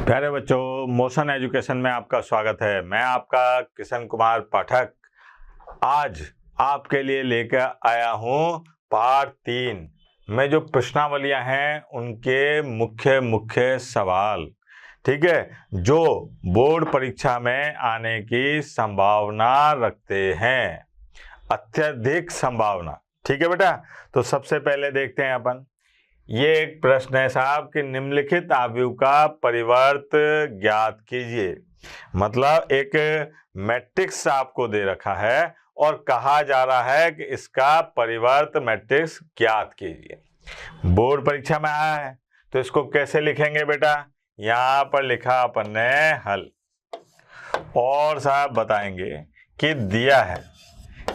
प्यारे बच्चों, motion education में आपका स्वागत है। मैं आपका किशन कुमार पाठक आज आपके लिए लेकर आया हूं पार्ट 3 में जो प्रश्नावलियां हैं उनके मुख्य सवाल, ठीक है, जो बोर्ड परीक्षा में आने की संभावना रखते हैं, अत्यधिक संभावना। ठीक है बेटा, तो सबसे पहले देखते हैं अपन। ये एक प्रश्न है साहब कि निम्नलिखित आव्यूह का परिवर्त ज्ञात कीजिए। मतलब एक मैट्रिक्स आपको दे रखा है और कहा जा रहा है कि इसका परिवर्त मैट्रिक्स ज्ञात कीजिए। बोर्ड परीक्षा में आया है तो इसको कैसे लिखेंगे बेटा? यहाँ पर लिखा अपन ने हल, और साहब बताएंगे कि दिया है,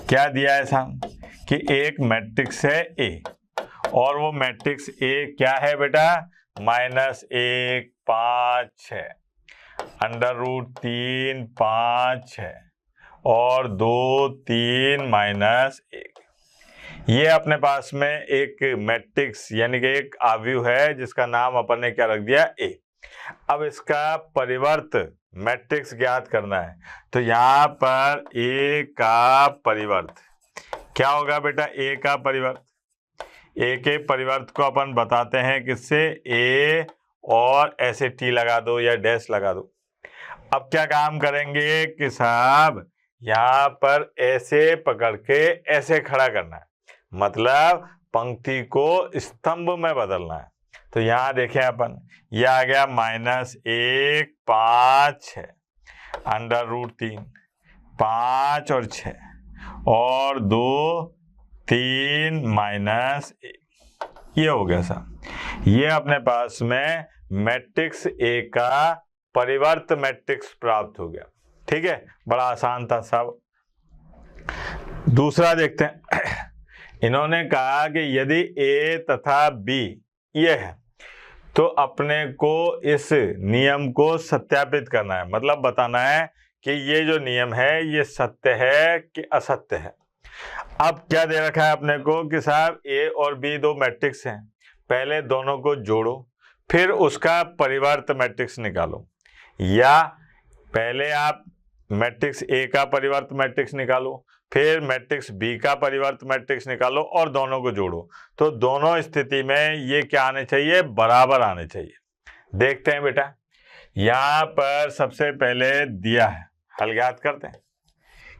क्या दिया है साहब, कि एक मैट्रिक्स है ए और वो मैट्रिक्स ए क्या है बेटा? -1 5 6 √3 5 6 और 2 3 -1। ये अपने पास में एक मैट्रिक्स यानी कि एक आव्यूह है जिसका नाम अपन ने क्या रख दिया? ए। अब इसका परिवर्त मैट्रिक्स ज्ञात करना है, तो यहाँ पर ए का परिवर्त क्या होगा बेटा? ए का परिवर्त, ए के परिवर्त को अपन बताते हैं किससे? ए और ऐसे टी लगा दो या डैश लगा दो। अब क्या काम करेंगे कि साहब यहाँ पर ऐसे पकड़ के ऐसे खड़ा करना है, मतलब पंक्ति को स्तंभ में बदलना है। तो यहाँ देखें अपन, यह आ गया -1 5 6 √3 5 और 6 और 2 3 -1। ये हो गया साहब, ये अपने पास में मैट्रिक्स ए का परिवर्त मैट्रिक्स प्राप्त हो गया। ठीक है, बड़ा आसान था साहब। दूसरा देखते हैं। इन्होंने कहा कि यदि ए तथा बी ये है तो अपने को इस नियम को सत्यापित करना है, मतलब बताना है कि ये जो नियम है ये सत्य है कि असत्य है। अब क्या दे रखा है अपने को कि साहब ए और बी दो मैट्रिक्स हैं, पहले दोनों को जोड़ो फिर उसका परिवर्त मैट्रिक्स निकालो, या पहले आप मैट्रिक्स ए का परिवर्त मैट्रिक्स निकालो फिर मैट्रिक्स बी का परिवर्त मैट्रिक्स निकालो और दोनों को जोड़ो। तो दोनों स्थिति में ये क्या आने चाहिए? बराबर आने चाहिए। देखते हैं बेटा, यहाँ पर सबसे पहले दिया है, हल ज्ञात करते हैं।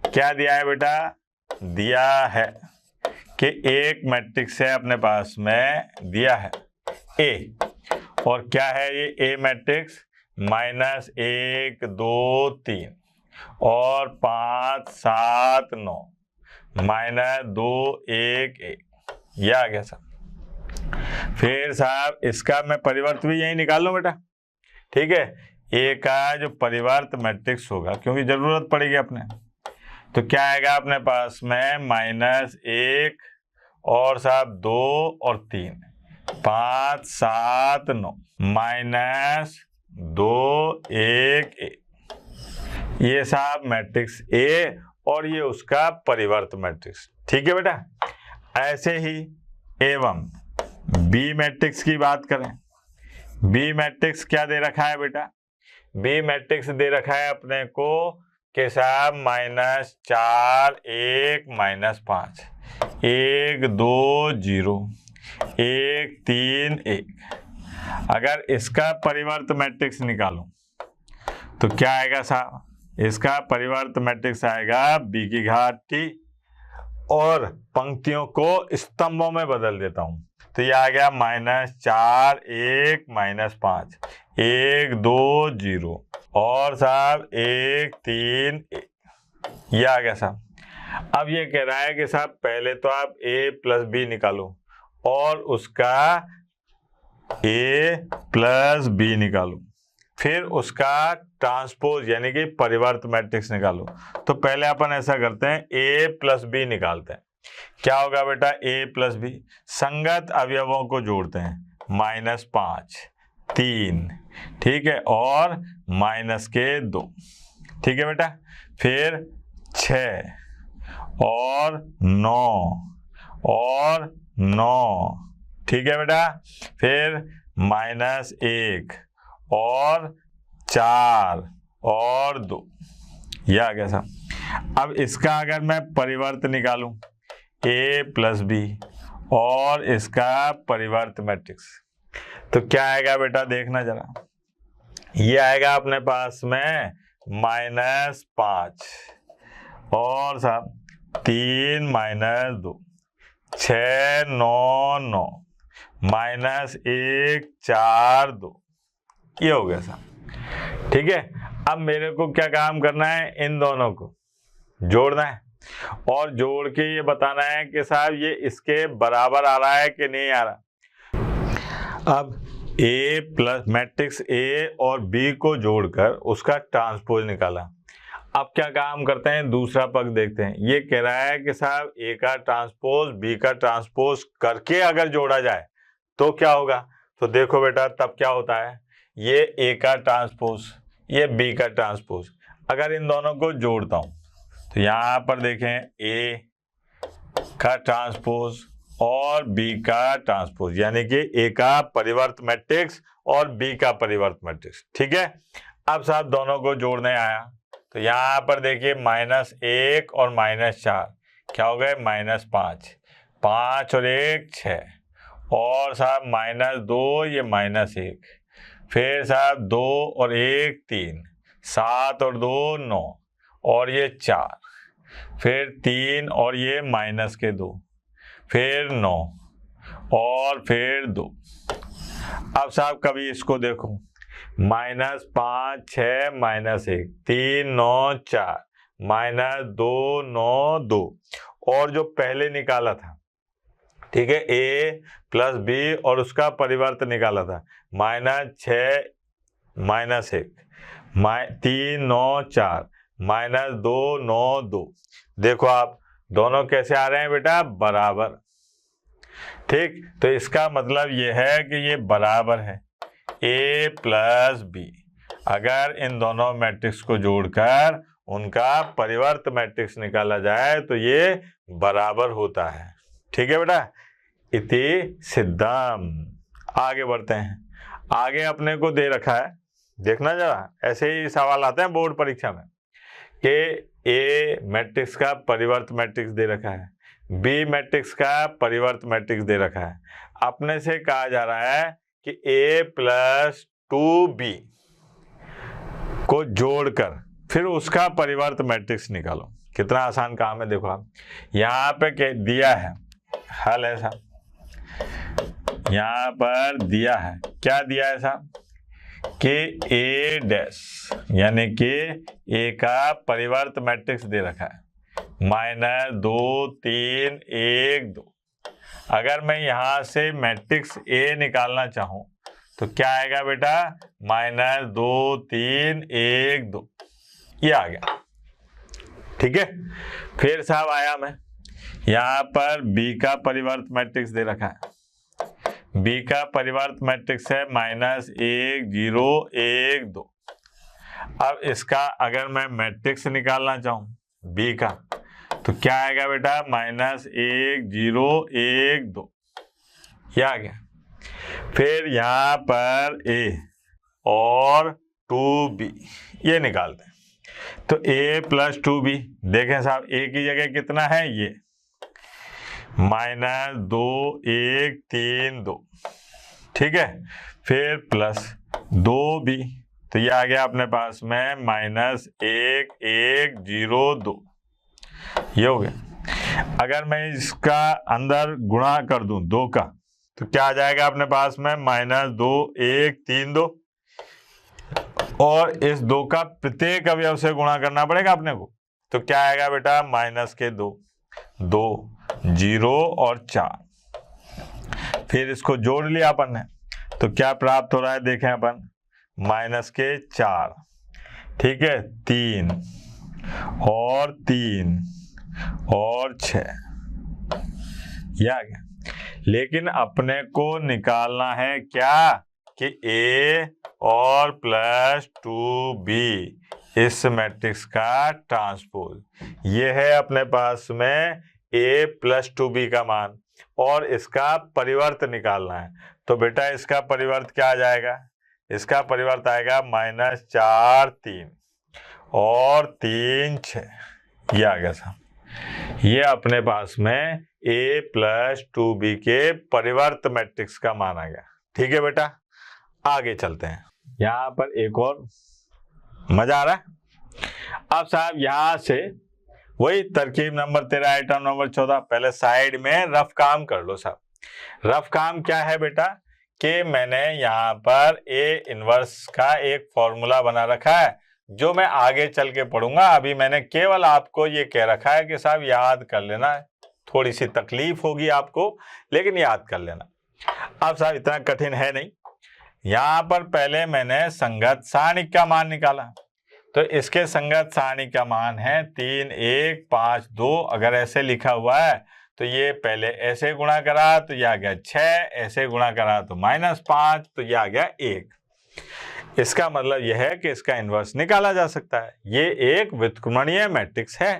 क्या दिया है बेटा? दिया है कि एक मैट्रिक्स है अपने पास में, दिया है ए, और क्या है ये ए मैट्रिक्स? -1 2 3 और 5 7 9 -2 1 1। ये आ गया साहब। फिर साहब इसका मैं परिवर्त भी यही निकाल लूं बेटा, ठीक है। ए का जो परिवर्त मैट्रिक्स होगा, क्योंकि जरूरत पड़ेगी अपने, तो क्या आएगा अपने पास में? -1 और साहब 2 और 3 5 7 9 -2 1 1। ये साहब मैट्रिक्स ए और ये उसका परिवर्त मैट्रिक्स। ठीक है बेटा। ऐसे ही एवं बी मैट्रिक्स की बात करें। बी मैट्रिक्स क्या दे रखा है बेटा? बी मैट्रिक्स दे रखा है अपने को कि साहब -4 1 -5 1 2 0 1 3 1। अगर इसका परिवर्त मैट्रिक्स निकालो तो क्या आएगा साहब? इसका परिवर्त मैट्रिक्स आएगा b की घात t, और पंक्तियों को स्तंभों में बदल देता हूं तो ये आ गया -4 1 -5 1 2 0 और साहब 1 3 1। ये आ गया साहब। अब ये कह रहा है कि साहब पहले तो आप a + b निकालो और उसका a + b निकालो, फिर उसका ट्रांसपोज यानी कि परिवर्त मैट्रिक्स निकालो। तो पहले अपन ऐसा करते हैं, a + b निकालते हैं। क्या होगा बेटा? a + b संगत अवयवों को जोड़ते हैं, -5 3, ठीक है, और -2, ठीक है बेटा। फिर 6 और 9 और 9, ठीक है बेटा। फिर -1 और 4 और 2, यह आ गया साहब। अब इसका अगर मैं परिवर्त निकालूं A प्लस बी और इसका परिवर्त मैट्रिक्स, तो क्या आएगा बेटा, देखना जरा। ये आएगा अपने पास में -5 और साहब 3 - 2, 6 9 9 -1 4 2, ये हो गया साहब। ठीक है, अब मेरे को क्या काम करना है, इन दोनों को जोड़ना है और जोड़ के ये बताना है कि साहब ये इसके बराबर आ रहा है कि नहीं आ रहा। अब A प्लस मैट्रिक्स A और B को जोड़कर उसका ट्रांसपोज निकाला। अब क्या काम करते हैं, दूसरा पक्ष देखते हैं। ये कह रहा है कि साहब A का ट्रांसपोज B का ट्रांसपोज करके अगर जोड़ा जाए तो क्या होगा। तो देखो बेटा, तब क्या होता है, ये A का ट्रांसपोज, ये B का ट्रांसपोज, अगर इन दोनों को जोड़ता हूं तो यहाँ पर देखें A का ट्रांसपोज और B का ट्रांसपोज, यानी कि A का परिवर्त मैट्रिक्स और B का परिवर्त मैट्रिक्स। ठीक है, अब साहब दोनों को जोड़ने आया तो यहाँ पर देखिए -1 और -4 क्या हो गए, -5, 5 और 1 6 और साहब -2 ये -1, फिर साहब 2 और 1 3, 7 और 2 9 और ये 4, फिर 3 और ये -2, फिर 9 और फिर 2। अब साहब कभी इसको देखो, -5 6 -1 3 9 4 -2 9 2 और जो पहले निकाला था, ठीक है, A प्लस B और उसका परिवर्त निकाला था, -6 -1 3 9 4 -2 9 2। देखो आप दोनों कैसे आ रहे हैं बेटा, बराबर। ठीक, तो इसका मतलब ये है कि ये बराबर है A प्लस B। अगर इन दोनों मैट्रिक्स को जोड़कर उनका परिवर्त मैट्रिक्स निकाला जाए तो ये बराबर होता है। ठीक है बेटा, इति सिद्धम। आगे बढ़ते हैं। आगे अपने को दे रखा है, देखना जरा, ऐसे ही सवाल आते हैं बोर्ड परीक्षा में कि A मैट्रिक्स का परिवर्त मैट्रिक्स दे रखा है, B मैट्रिक्स का परिवर्त मैट्रिक्स दे रखा है। अपने से कहा जा रहा है कि A प्लस 2B को जोड़कर फिर उसका परिवर्त मैट्रिक्स निकालो। कितना आसान काम है, देखो आप यहाँ पे दिया है, हल है साहब, यहाँ पर दिया है, क्या दिया है साहब कि A डैश, यानी कि A का परिवर्त मैट्रिक्स दे रखा है, -2 3 1 2। अगर मैं यहाँ से मैट्रिक्स A निकालना चाहूँ तो क्या आएगा बेटा, -2 3 1 2, ये आ गया। ठीक है, फिर साहब आया मैं, यहाँ पर B का परिवर्त मैट्रिक्स दे रखा है, B का परिवर्त मैट्रिक्स है -1 0 1 2। अब इसका अगर मैं मैट्रिक्स निकालना चाहूँ B का तो क्या आएगा बेटा, -1 0 1 2, ये आ गया। फिर यहाँ पर A और 2B ये निकालते हैं, तो A प्लस 2B, देखें साहब A की जगह कितना है, ये -2 1 3 2। ठीक है, फिर प्लस 2B, तो ये आ गया अपने पास में -1 1 0 2, ये हो गया। अगर मैं इसका अंदर गुणा कर दूं 2 का तो क्या आ जाएगा अपने पास में, -2 1 3 2, और इस 2 का प्रत्येक अवयव से गुणा करना पड़ेगा अपने को, तो क्या आएगा बेटा, -2 2 0 और 4। फिर इसको जोड़ लिया अपन ने तो क्या प्राप्त हो रहा है, देखें अपन, -4, ठीक है, 3 और 3 और 6, ये आ गया। लेकिन अपने को निकालना है क्या कि A और प्लस 2B इस मैट्रिक्स का ट्रांसपोज। ये है अपने पास में A प्लस 2B का मान और इसका परिवर्त निकालना है। तो बेटा इसका परिवर्त क्या आ जाएगा, इसका परिवर्त आएगा -4 3 और 3 6, ये आ गया साहब। ये अपने पास में a + 2b के परिवर्त मैट्रिक्स का मान आ गया। ठीक है बेटा, आगे चलते हैं। यहाँ पर एक और मजा आ रहा है। अब साहब यहाँ से वही तरकीब नंबर 13 आइटम नंबर 14, पहले साइड में रफ काम कर लो साहब। रफ काम क्या है बेटा कि मैंने यहाँ पर A इनवर्स का एक फॉर्मूला बना रखा है जो मैं आगे चल के पढ़ूंगा। अभी मैंने केवल आपको ये कह रखा है कि साहब याद कर लेना है। थोड़ी सी तकलीफ होगी आपको, लेकिन याद कर लेना। अब साहब इतना कठिन है नहीं। यहाँ पर पहले मैंने संगत सारणिक का मान निकाला, तो इसके संगत सारणिक का मान है 3 1 5 2। अगर ऐसे लिखा हुआ है तो ये पहले ऐसे गुणा करा तो ये आ गया 6, ऐसे गुणा करा तो -5, तो ये आ गया 1। इसका मतलब यह है कि इसका इनवर्स निकाला जा सकता है। ये एक व्युत्क्रमणीय मैट्रिक्स है।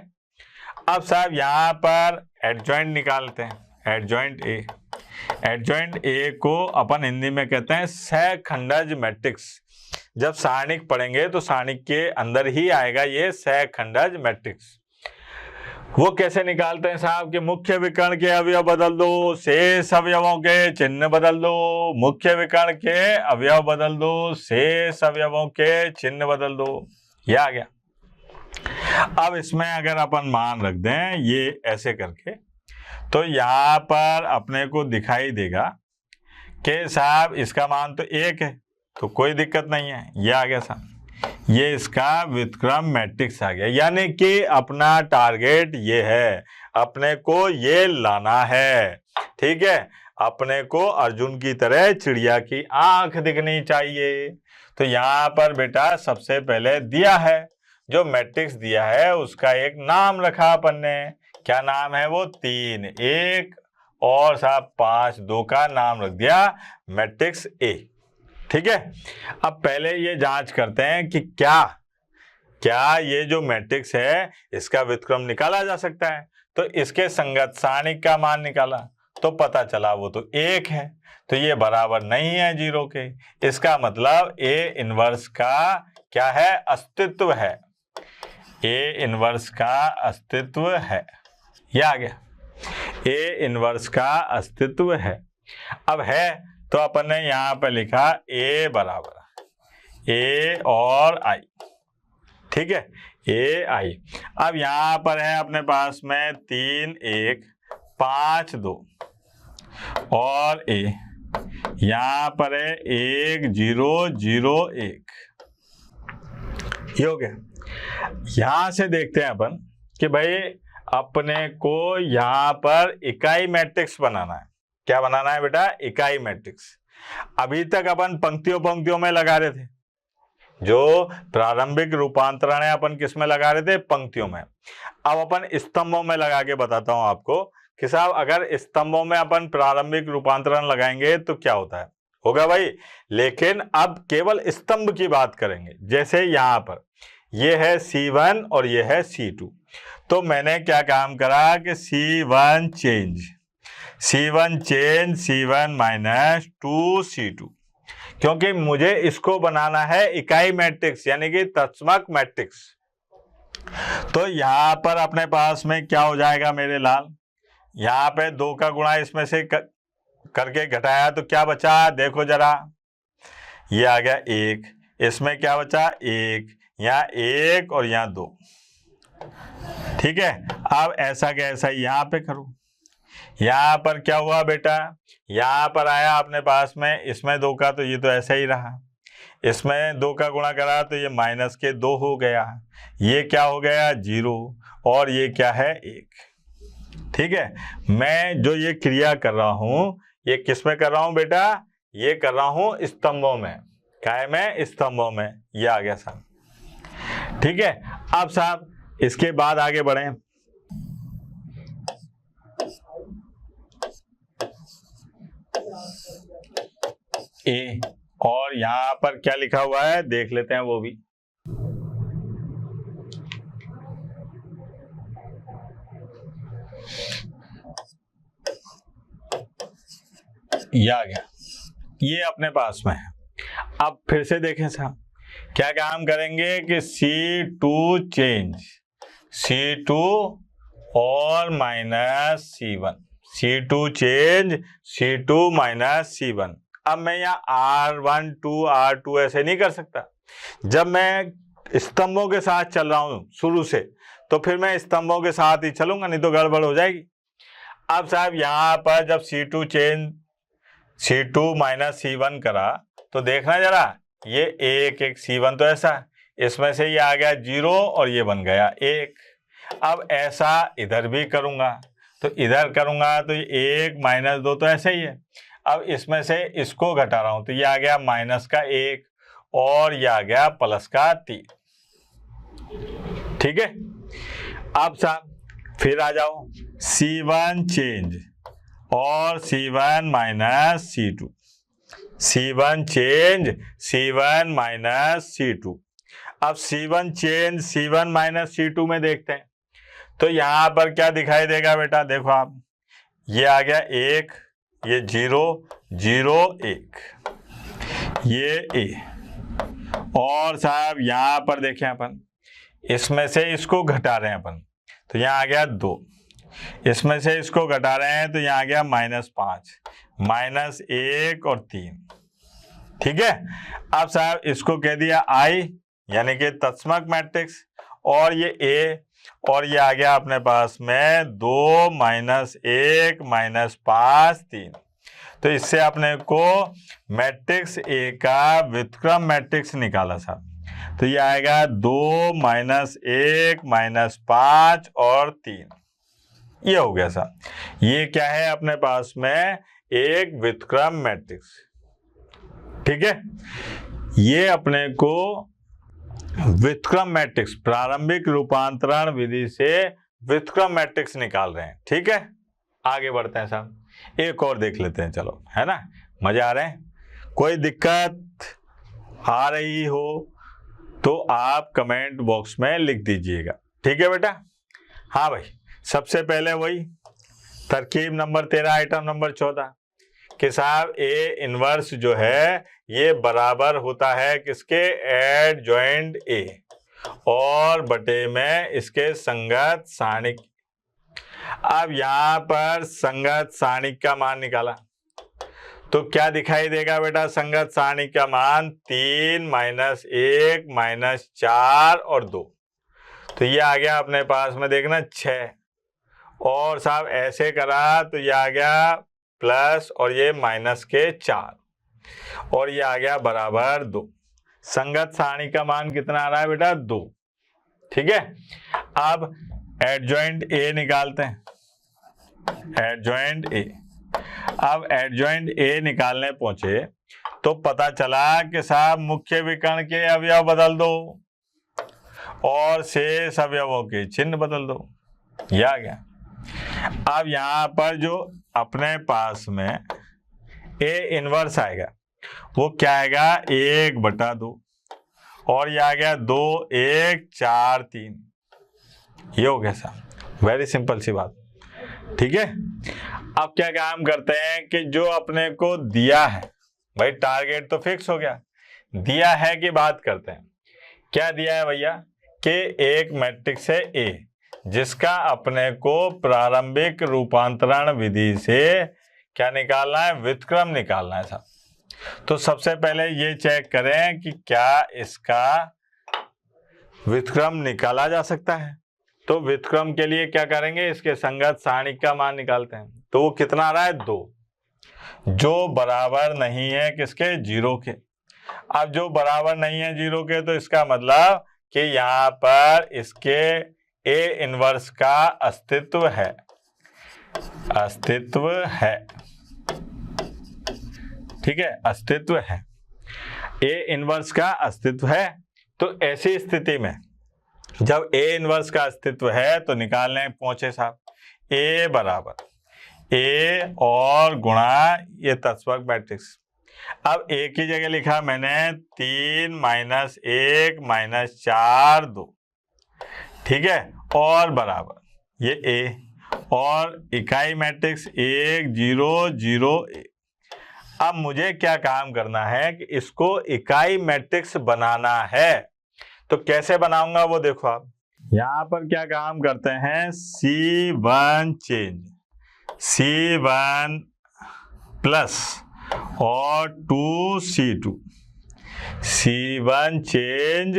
अब साहब यहाँ पर एडजॉइंट निकालते हैं। एडजॉइंट ए को अपन हिंदी में कहते हैं सहखंडज मैट्रिक्स। जब सारणिक पढ़ेंगे तो सारणिक के अंदर ही आएगा ये सहखंडज मैट्रिक्स। वो कैसे निकालते हैं साहब कि मुख्य विकर्ण के अवयव बदल दो, शेष अवयवों के चिन्ह बदल दो। मुख्य विकर्ण के अवयव बदल दो, शेष अवयवों के चिन्ह बदल दो। ये आ गया। अब इसमें अगर अपन मान रख दें ये ऐसे करके, तो यहाँ पर अपने को दिखाई देगा कि साहब इसका मान तो 1 है, तो कोई दिक्कत नहीं है। ये आ गया साहब, ये इसका व्युत्क्रम मैट्रिक्स आ गया। यानी कि अपना टारगेट ये है, अपने को ये लाना है। ठीक है, अपने को अर्जुन की तरह चिड़िया की आंख दिखनी चाहिए। तो यहाँ पर बेटा सबसे पहले दिया है, जो मैट्रिक्स दिया है उसका एक नाम रखा अपन ने। क्या नाम है वो? 3 1 और साहब 5 2 का नाम रख दिया मैट्रिक्स ए। ठीक है, अब पहले ये जांच करते हैं कि क्या ये जो मैट्रिक्स है इसका व्युत्क्रम निकाला जा सकता है। तो इसके संगत सारणिक का मान निकाला तो पता चला वो तो 1 है, तो ये बराबर नहीं है 0 के। इसका मतलब A इनवर्स का क्या है? अस्तित्व है। A इनवर्स का अस्तित्व है। ये आ गया, A इनवर्स का अस्तित्व है। अब है तो अपन ने यहाँ पर लिखा A बराबर A और I। ठीक है, A I। अब यहाँ पर है अपने पास में 3 1 5 2 और A, यहाँ पर है 1 0 0 1। ये हो गया। यहाँ से देखते हैं अपन कि भाई अपने को यहाँ पर इकाई मैट्रिक्स बनाना है। क्या बनाना है बेटा? इकाई मैट्रिक्स। अभी तक अपन पंक्तियों पंक्तियों में लगा रहे थे। जो प्रारंभिक रूपांतरण है अपन किस में लगा रहे थे? पंक्तियों में। अब अपन स्तंभों में लगा के बताता हूं आपको कि साहब अगर स्तंभों में अपन प्रारंभिक रूपांतरण लगाएंगे तो क्या होता है, होगा भाई। लेकिन अब केवल स्तंभ की बात करेंगे। जैसे यहाँ पर ये है C1 और ये है C2, तो मैंने क्या काम करा कि C1 change C1 minus 2C2, क्योंकि मुझे इसको बनाना है इकाई मैट्रिक्स यानी कि तत्समक मैट्रिक्स। तो यहाँ पर अपने पास में क्या हो जाएगा मेरे लाल? यहाँ पे 2 का गुणा इसमें से करके घटाया तो क्या बचा? देखो जरा, ये आ गया 1, इसमें क्या बचा? 1, यहाँ 1 और यहाँ 2। ठीक है, अब ऐसा क्या ऐसा यहाँ पे करो। यहाँ पर क्या हुआ बेटा? यहाँ पर आया अपने पास में, इसमें 2 का तो ये तो ऐसा ही रहा, इसमें 2 का गुणा करा तो ये माइनस के 2 हो गया, ये क्या हो गया? 0 और ये क्या है? 1। ठीक है, मैं जो ये क्रिया कर रहा हूँ ये किस में कर रहा हूँ बेटा? ये कर रहा हूँ स्तंभों में। काय में? स्तंभों में। ये आ गया साहब। ठीक है, अब साहब इसके बाद आगे बढ़े। ए और यहां पर क्या लिखा हुआ है देख लेते हैं वो भी। ये आ गया, ये अपने पास में है। अब फिर से देखें साहब, क्या काम करेंगे कि C2 चेंज C2 और minus C1, C2 change C2 minus C1। अब मैं यहाँ R1 2 R2 ऐसे नहीं कर सकता। जब मैं स्तंभों के साथ चल रहा हूं शुरू से, तो फिर मैं स्तंभों के साथ ही चलूंगा, नहीं तो गड़बड़ हो जाएगी। अब साहब यहाँ पर जब C2 change C2 minus C1 करा, तो देखना जरा, ये एक C1 तो ऐसा, इसमें से ये आ गया 0 और ये बन गया 1। अब ऐसा इधर भी करूंगा, तो इधर करूंगा तो ये 1 माइनस 2 तो ऐसे ही है। अब इसमें से इसको घटा रहा हूं, तो ये आ गया माइनस का 1 और ये आ गया प्लस का 3। ठीक है। अब साहब फिर आ जाओ, C1 चेंज और C1 minus C2, C1 change C1 minus C2। अब C1 change C1 minus C2 में देखते हैं, तो यहां पर क्या दिखाई देगा बेटा, देखो आप, ये आ गया 1, ये 0 0 1, ये A। और साहब यहां पर देखें अपन, इसमें से इसको घटा रहे हैं अपन, तो यहाँ आ गया 2, इसमें से इसको घटा रहे हैं तो यहाँ आ गया -5, -1 और 3। ठीक है। अब साहब इसको कह दिया I, यानी कि तत्समक मैट्रिक्स, और ये A, और ये आ गया अपने पास में 2 -1 -5 3। तो इससे अपने को मैट्रिक्स A का व्युत्क्रम मैट्रिक्स निकाला साहब, तो ये आएगा 2 -1 -5 और 3। ये हो गया साहब। ये क्या है अपने पास में, एक व्युत्क्रम मैट्रिक्स। ठीक है। ये अपने को व्युत्क्रम मैट्रिक्स, प्रारंभिक रूपांतरण विधि से व्युत्क्रम मैट्रिक्स निकाल रहे हैं। ठीक है। आगे बढ़ते हैं साहब, एक और देख लेते हैं, चलो, है ना, मजे आ रहे हैं। कोई दिक्कत आ रही हो तो आप कमेंट बॉक्स में लिख दीजिएगा। ठीक है बेटा। हाँ भाई, सबसे पहले वही तरकीब नंबर 13 आइटम नंबर 14 कि साहब A इनवर्स जो है ये बराबर होता है किसके, एडजॉइंट A और बटे में इसके संगत सारणिक। अब यहां पर संगत सारणिक का मान निकाला, तो क्या दिखाई देगा बेटा, संगत सारणिक का मान 3 -1 -4 और 2। तो ये आ गया अपने पास में, देखना 6, और साहब ऐसे करा तो ये आ गया प्लस और ये माइनस के 4, और ये आ गया बराबर 2। संगत सारणी का मान कितना आ रहा है बेटा, 2। ठीक है। अब एडजॉइंट A निकालते हैं, एडजॉइंट A। अब एडजॉइंट A निकालने पहुंचे तो पता चला कि साहब मुख्य विकर्ण के अवयव बदल दो और शेष अवयवों के चिन्ह बदल दो। ये आ गया। अब यहां पर जो अपने पास में A इनवर्स आएगा वो क्या आएगा, 1/2, और ये आ गया 2 1 4 3। ये हो गया साहब, वेरी सिंपल सी बात। ठीक है। अब क्या काम करते हैं कि जो अपने को दिया है, भाई टारगेट तो फिक्स हो गया, दिया है कि बात करते हैं। क्या दिया है भैया कि एक मैट्रिक्स है A जिसका अपने को प्रारंभिक रूपांतरण विधि से क्या निकालना है, व्युत्क्रम निकालना है साहब। तो सबसे पहले ये चेक करें कि क्या इसका व्युत्क्रम निकाला जा सकता है। तो व्युत्क्रम के लिए क्या करेंगे, इसके संगत सारणिक का मान निकालते हैं। तो वो कितना आ रहा है, 2, जो बराबर नहीं है किसके, 0 के। अब जो बराबर नहीं है 0 के, तो इसका मतलब कि यहाँ पर इसके A इनवर्स का अस्तित्व है, अस्तित्व है। ठीक है, अस्तित्व है, A इनवर्स का अस्तित्व है। तो ऐसी स्थिति में जब A इनवर्स का अस्तित्व है तो निकालने पहुंचे साहब, A बराबर A और गुणा ये तत्समक मैट्रिक्स। अब A की जगह लिखा मैंने 3 -1 -4 2। ठीक है, और बराबर ये A और इकाई मैट्रिक्स 1 0 0 1। अब मुझे क्या काम करना है कि इसको इकाई मैट्रिक्स बनाना है। तो कैसे बनाऊंगा वो देखो आप। यहां पर क्या काम करते हैं, C1 चेंज C1 प्लस और 2C2, C1 change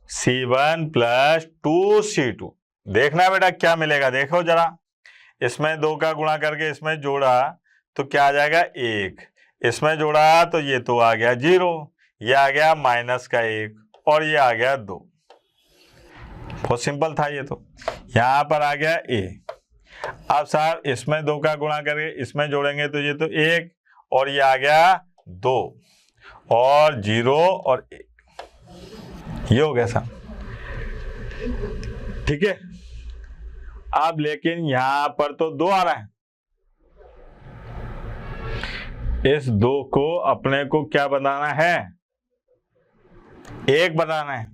C1 plus 2C2। देखना बेटा क्या मिलेगा, देखो जरा। इसमें 2 का गुणा करके इसमें जोड़ा तो क्या आ जाएगा 1, इसमें जोड़ा तो ये तो आ गया 0, ये आ गया माइनस का 1 और ये आ गया 2। बहुत सिंपल था ये तो। यहाँ पर आ गया a। अब साहब इसमें 2 का गुणा करके इसमें जोड़ेंगे तो ये तो 1 और ये आ गया 2 और 0 और 1, ये हो गया साहब। ठीक है। अब लेकिन यहां पर तो 2 आ रहा है, इस 2 को अपने को क्या बनाना है, 1 बनाना है।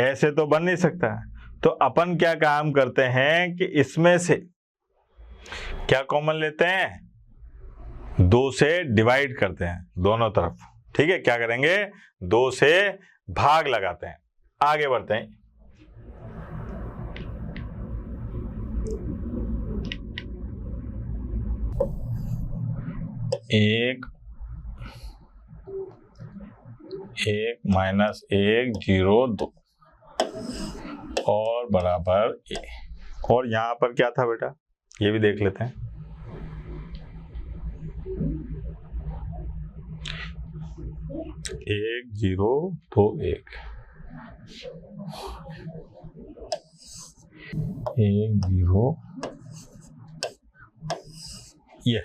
ऐसे तो बन नहीं सकता। तो अपन क्या काम करते हैं कि इसमें से क्या कॉमन लेते हैं, 2 से डिवाइड करते हैं दोनों तरफ। ठीक है, क्या करेंगे, 2 से भाग लगाते हैं। आगे बढ़ते हैं। एक माइनस 1 0 2 और बराबर a। और यहां पर क्या था बेटा, ये भी देख लेते हैं। एक 0 2 1 0 ये।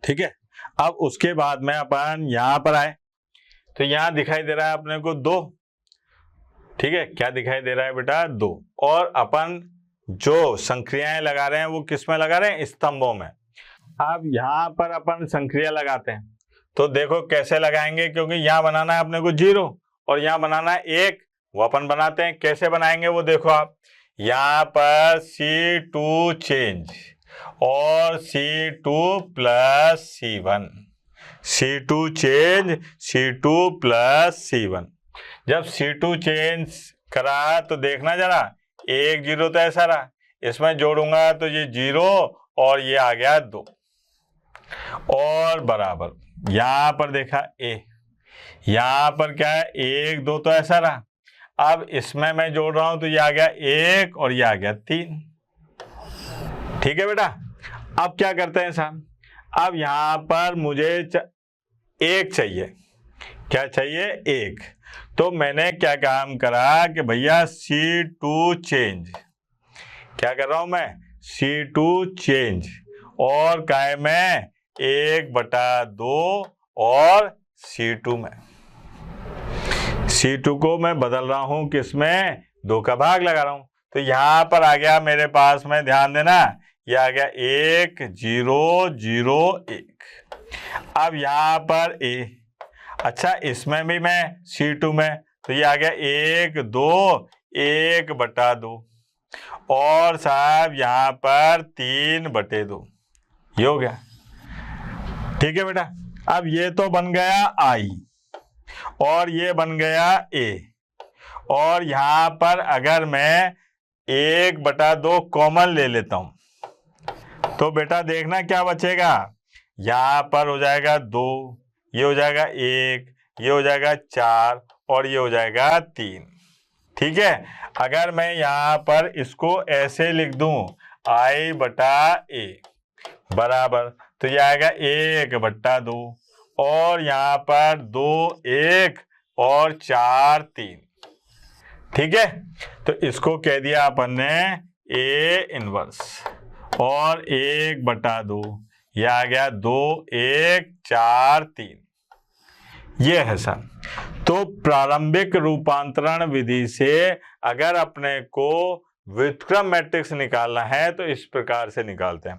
ठीक है। अब उसके बाद में अपन यहां पर आए तो यहां दिखाई दे रहा है अपने को 2। ठीक है, क्या दिखाई दे रहा है बेटा, 2। और अपन जो संक्रियाएं लगा रहे हैं वो किस में लगा रहे हैं, स्तंभों में। अब यहां पर अपन संक्रिया लगाते हैं तो देखो कैसे लगाएंगे, क्योंकि यहां बनाना है अपने को 0 और यहां बनाना है 1। वो अपन बनाते हैं, कैसे बनाएंगे वो देखो आप। यहां पर C2 चेंज और C2 plus C1, C2 change C2 plus C1। जब C2 चेंज करा तो देखना जरा, 1 0 तो ऐसा रहा, इसमें जोड़ूंगा तो ये 0 और ये आ गया 2 और बराबर। यहां पर देखा a, यहां पर क्या है 1 2 तो ऐसा रहा, अब इसमें मैं जोड़ रहा हूं तो ये आ गया 1 और ये आ गया 3। ठीक है बेटा। अब क्या करते हैं साहब, अब यहां पर मुझे 1 चाहिए। क्या चाहिए, 1। तो मैंने क्या काम करा कि भैया C2 चेंज, क्या कर रहा हूं मैं, C2 चेंज और काय में 1/2 और C2 में। C2 को मैं बदल रहा हूं किसमें, 2 का भाग लगा रहा हूं। तो यहां पर आ गया मेरे पास में, ध्यान देना, ये आ गया 1 0 0 1। अब यहां पर a, अच्छा इसमें भी मैं C2 में, तो ये आ गया 1 2 1/2 और साहब यहां पर 3/2, ये हो गया। ठीक है बेटा। अब ये तो बन गया I और ये बन गया A, और यहां पर अगर मैं 1/2 कॉमन ले लेता हूं तो बेटा देखना क्या बचेगा, यहां पर हो जाएगा 2, ये हो जाएगा 1, ये हो जाएगा 4 और ये हो जाएगा 3। ठीक है। अगर मैं यहां पर इसको ऐसे लिख दूं I/A बराबर, तो ये आएगा 1/2 और यहां पर 2 1 और 4 3। ठीक है। तो इसको कह दिया अपन ने A इनवर्स और 1/2, ये आ गया 2 1 4 3, ये है सर। तो प्रारंभिक रूपांतरण विधि से अगर अपने को व्युत्क्रम मैट्रिक्स निकालना है तो इस प्रकार से निकालते हैं।